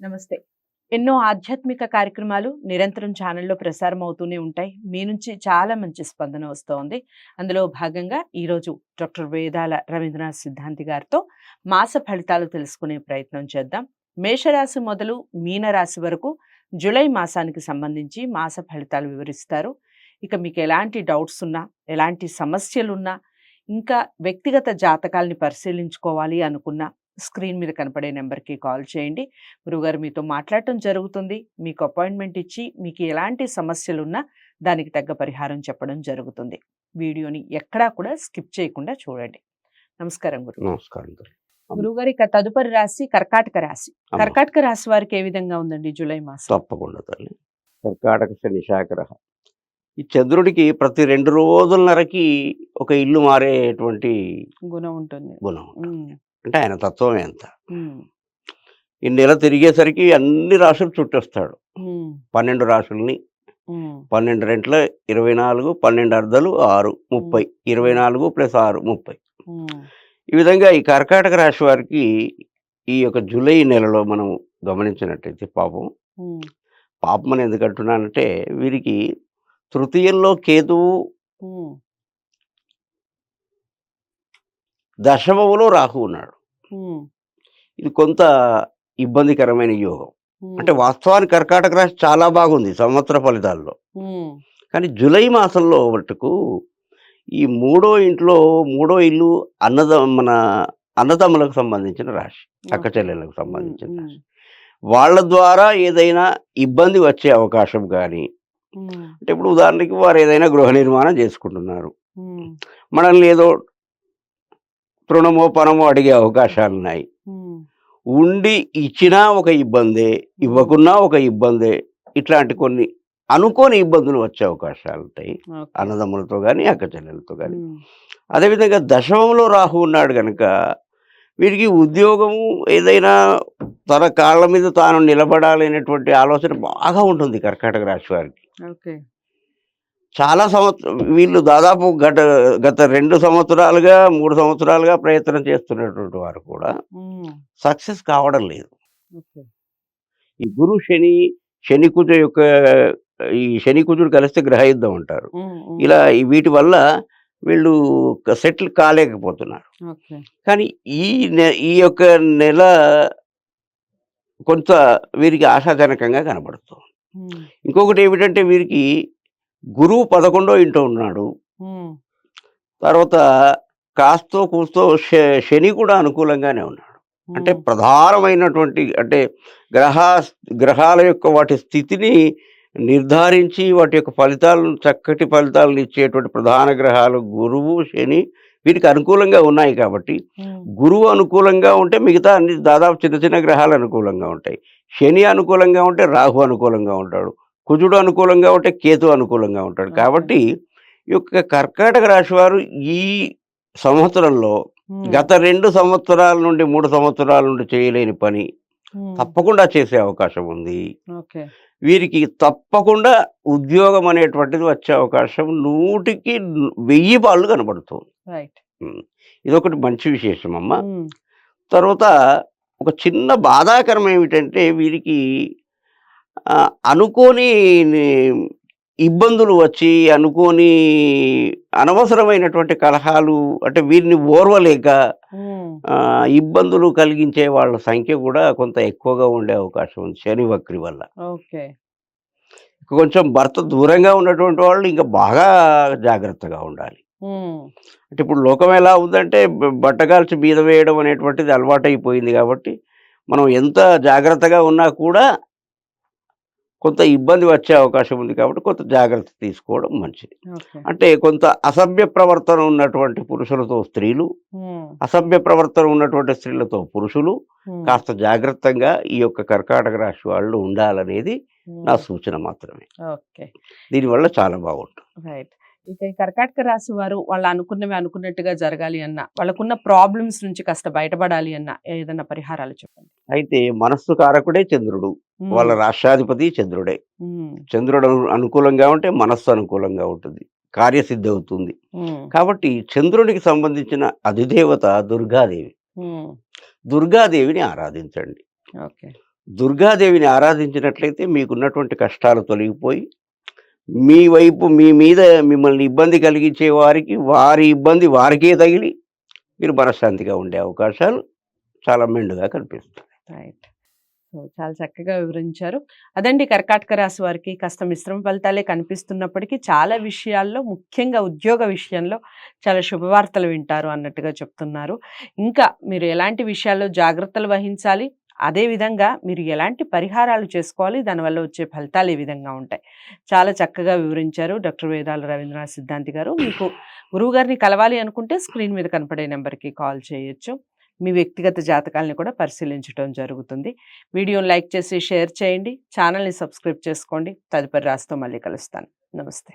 నమస్తే. ఎన్నో ఆధ్యాత్మిక కార్యక్రమాలు నిరంతరం ఛానల్‌లో ప్రసారం అవుతూనే ఉంటాయి. మీ నుంచి చాలా మంచి స్పందన వస్తోంది. అందులో భాగంగా ఈరోజు డాక్టర్ వేదాల రవీంద్రనాథ్ సిద్ధాంతి గారితో మాస ఫలితాలు తెలుసుకునే ప్రయత్నం చేద్దాం. మేషరాశి మొదలు మీనరాశి వరకు జూలై మాసానికి సంబంధించి మాస ఫలితాలు వివరిస్తారు. ఇక మీకు ఎలాంటి డౌట్స్ ఉన్నా, ఎలాంటి సమస్యలున్నా, ఇంకా వ్యక్తిగత జాతకాల్ని పరిశీలించుకోవాలి అనుకున్నా స్క్రీన్ మీద కనపడే నెంబర్‌కి కాల్ చేయండి. గురువుగారు మీతో మాట్లాడటం జరుగుతుంది. మీకు అపాయింట్మెంట్ ఇచ్చి మీకు ఎలాంటి సమస్యలున్నా దానికి తగ్గ పరిహారం చెప్పడం జరుగుతుంది. వీడియోని ఎక్కడా కూడా స్కిప్ చేయకుండా చూడండి. నమస్కారం గురువు. నమస్కారం తల్లి. గురువుగారు ఇక తదుపరి రాశి కర్కాటక రాశి. అమ్మ. కర్కాటక రాశి వారికి ఏ విధంగా ఉందండి జూలై మాసం? తప్పకుండా తల్లి. కర్కాటక శని శాఖరహ. ఈ చంద్రుడికి ప్రతి 2 రోజులన్నరకి ఒక ఇల్లు మారేటువంటి గుణం ఉంటుంది. గుణం ఉంటుంది. హ్మ్. అంటే ఆయన తత్వమే అంత. హ్మ్. ఈ నెల తిరిగేసరికి అన్ని రాశులు చుట్టొస్తాడు. హ్మ్. 12 రాశుల్ని హ్మ్. 12 రెంట్ల 24, 12 అర్ధలు 6, 30. 24 + 6 30. హ్మ్. ఈ విధంగా ఈ కర్కాటక రాశి వారికి ఈ యొక్క జూలై నెలలో మనం గమనించినట్టయితే హ్మ్. పాపమని ఎందుకంటున్నానంటే వీరికి తృతీయంలో కేతువు, హ్మ్. దశమములో రాహు ఉన్నాడు. హ్మ్. ఇది కొంత ఇబ్బందికరమైన యోగం. హ్మ్. అంటే వాస్తవానికి కర్కాటక రాశి చాలా బాగుంది సంవత్సర ఫలితాల్లో. హ్మ్. కానీ జూలై మాసంలో మట్టుకు ఈ మూడో ఇల్లు మన అన్నదమ్ములకు సంబంధించిన రాశి. అక్క ఓకే. చెల్లెళ్ళకు హ్మ్. సంబంధించిన హ్మ్. రాశి. వాళ్ళ ద్వారా ఏదైనా ఇబ్బంది వచ్చే అవకాశం గానీ, హ్మ్. అంటే ఇప్పుడు ఉదాహరణకి వారు ఏదైనా గృహ నిర్మాణం చేసుకుంటున్నారు. హ్మ్. మనల్ని ఏదో రుణమో, పణమో అడిగే అవకాశాలున్నాయి. హ్మ్. ఉండి ఇచ్చినా ఒక ఇబ్బందే, ఇవ్వకున్నా ఒక ఇబ్బందే. ఇట్లాంటి కొన్ని అనుకోని ఇబ్బందులు వచ్చే అవకాశాలుంటాయి. ఓకే. అన్నదమ్ములతో గానీ, అక్క చెల్లెలతో గానీ. హ్మ్. అదేవిధంగా దశమంలో రాహు ఉన్నాడు గనక, వీరికి ఉద్యోగము ఏదైనా తన కాళ్ళ మీద తాను నిలబడాలి అనేటువంటి ఆలోచన బాగా ఉంటుంది కర్కాటక రాశి వారికి. ఓకే. చాలా వీళ్ళు దాదాపు గత 2 సంవత్సరాలుగా, 3 సంవత్సరాలుగా ప్రయత్నం చేస్తున్నటువంటి వారు కూడా హ్మ్. సక్సెస్ కావడం లేదు. ఓకే. ఈ శని కుజ యొక్క ఈ శని కుజుడు కలిస్తే గ్రహయుద్ధం అంటారు. హ్మ్. హ్మ్. ఇలా వీటి వల్ల వీళ్ళు సెటిల్ కాలేకపోతున్నారు. ఓకే. కానీ ఈ యొక్క నెల కొంత వీరికి ఆశాజనకంగా కనబడుతుంది. హ్మ్. ఇంకొకటి ఏమిటంటే వీరికి గురువు 11వ ఇంట్లో ఉన్నాడు. హ్మ్. తర్వాత కాస్తో కూస్తో శని కూడా అనుకూలంగానే ఉన్నాడు. అంటే హ్మ్. ప్రధానమైనటువంటి అంటే గ్రహాల యొక్క వాటి స్థితిని నిర్ధారించి వాటి యొక్క చక్కటి ఫలితాలను ఇచ్చేటువంటి ప్రధాన గ్రహాలు గురువు, శని వీటికి అనుకూలంగా ఉన్నాయి కాబట్టి, హ్మ్. గురువు అనుకూలంగా ఉంటే మిగతా అన్ని దాదాపు చిన్న చిన్న గ్రహాలు అనుకూలంగా ఉంటాయి. శని అనుకూలంగా ఉంటే రాహు అనుకూలంగా ఉంటాడు. కుజుడు అనుకూలంగా ఉంటే కేతు అనుకూలంగా ఉంటాడు. ఓకే. కాబట్టి ఈ యొక్క కర్కాటక రాశి వారు ఈ సంవత్సరంలో హ్మ్. గత 2 సంవత్సరాల నుండి, 3 సంవత్సరాల నుండి చేయలేని పని హ్మ్. తప్పకుండా చేసే అవకాశం ఉంది. ఓకే. వీరికి తప్పకుండా ఉద్యోగం అనేటువంటిది వచ్చే అవకాశం 100కి 1000 పాళ్ళు కనబడుతుంది. రైట్. హ్మ్. ఇదొకటి మంచి విశేషమమ్మా. హ్మ్. తర్వాత ఒక చిన్న బాధాకరం ఏమిటంటే వీరికి అనుకోని ని ఇబ్బందులు వచ్చి, అనుకోని అనవసరమైనటువంటి కలహాలు అంటే వీరిని ఓర్వలేక హ్మ్. ఇబ్బందులు కలిగించే వాళ్ళ సంఖ్య కూడా కొంత ఎక్కువగా ఉండే అవకాశం ఉంది శని వక్రి వల్ల. ఓకే. కొంచెం భర్త దూరంగా ఉన్నటువంటి వాళ్ళు ఇంకా బాగా జాగ్రత్తగా ఉండాలి. హ్మ్. అంటే ఇప్పుడు లోకం ఎలా ఉందంటే బట్టగాల్చి మీద వేయడం అనేటువంటిది అలవాటైపోయింది కాబట్టి, మనం ఎంత జాగ్రత్తగా ఉన్నా కూడా కొంత ఇబ్బంది వచ్చే అవకాశం ఉంది కాబట్టి కొంత జాగ్రత్త తీసుకోవడం మంచిది. ఓకే. అంటే కొంత అసభ్య ప్రవర్తన ఉన్నటువంటి పురుషులతో స్త్రీలు, హ్మ్. అసభ్య ప్రవర్తన ఉన్నటువంటి స్త్రీలతో పురుషులు హ్మ్. కాస్త జాగ్రత్తగా ఈ యొక్క కర్కాటక రాశి వాళ్ళు ఉండాలనేది నా హ్మ్. సూచన మాత్రమే. ఓకే. దీనివల్ల చాలా బాగుంటుంది. రైట్. ఇక ఈ కర్కాటక రాశి వారు వాళ్ళు అనుకున్నవి అనుకున్నట్టుగా జరగాలి అన్నా, వాళ్ళకున్న ప్రాబ్లమ్స్ నుంచి కాస్త బయటపడాలి అన్నా ఏదన్నా పరిహారాలు చెప్పండి? అయితే మనస్సు కారకుడే చంద్రుడు. వాళ్ళ హ్మ్. రాష్ట్రాధిపతి చంద్రుడే. హ్మ్. చంద్రుడు అనుకూలంగా ఉంటే మనస్సు అనుకూలంగా ఉంటుంది. కార్యసిద్ధి అవుతుంది. హ్మ్. కాబట్టి చంద్రునికి సంబంధించిన అధిదేవత దుర్గాదేవి. హ్మ్. దుర్గాదేవిని ఆరాధించండి. ఓకే. దుర్గాదేవిని ఆరాధించినట్లయితే మీకున్నటువంటి కష్టాలు తొలగిపోయి, మీ వైపు మీ మీద మిమ్మల్ని ఇబ్బంది కలిగించే వారికి, వారి ఇబ్బంది వారికే తగిలి, మీరు మనశ్శాంతిగా ఉండే అవకాశాలు చాలా మెండుగా కనిపిస్తాయి. రైట్. సో చాలా చక్కగా వివరించారు. అదండి కర్కాటక రాశి వారికి కాస్త మిశ్రమ ఫలితాలే కనిపిస్తున్నప్పటికీ చాలా విషయాల్లో ముఖ్యంగా ఉద్యోగ విషయంలో చాలా శుభవార్తలు వింటారు అన్నట్టుగా చెప్తున్నారు. ఇంకా మీరు ఎలాంటి విషయాల్లో జాగ్రత్తలు వహించాలి, అదేవిధంగా మీరు ఎలాంటి పరిహారాలు చేసుకోవాలి, దానివల్ల వచ్చే ఫలితాలు ఏ విధంగా ఉంటాయి, చాలా చక్కగా వివరించారు డాక్టర్ వేదాల రవీంద్రనాథ్ సిద్ధాంతి గారు. మీకు గురువుగారిని కలవాలి అనుకుంటే స్క్రీన్ మీద కనపడే నెంబర్కి కాల్ చేయొచ్చు. మీ వ్యక్తిగత జాతకాలను కూడా పరిశీలించడం జరుగుతుంది. వీడియోని లైక్ చేసి షేర్ చేయండి. ఛానల్ని సబ్స్క్రైబ్ చేసుకోండి. తదుపరి రాశితో మళ్ళీ కలుస్తాను. నమస్తే.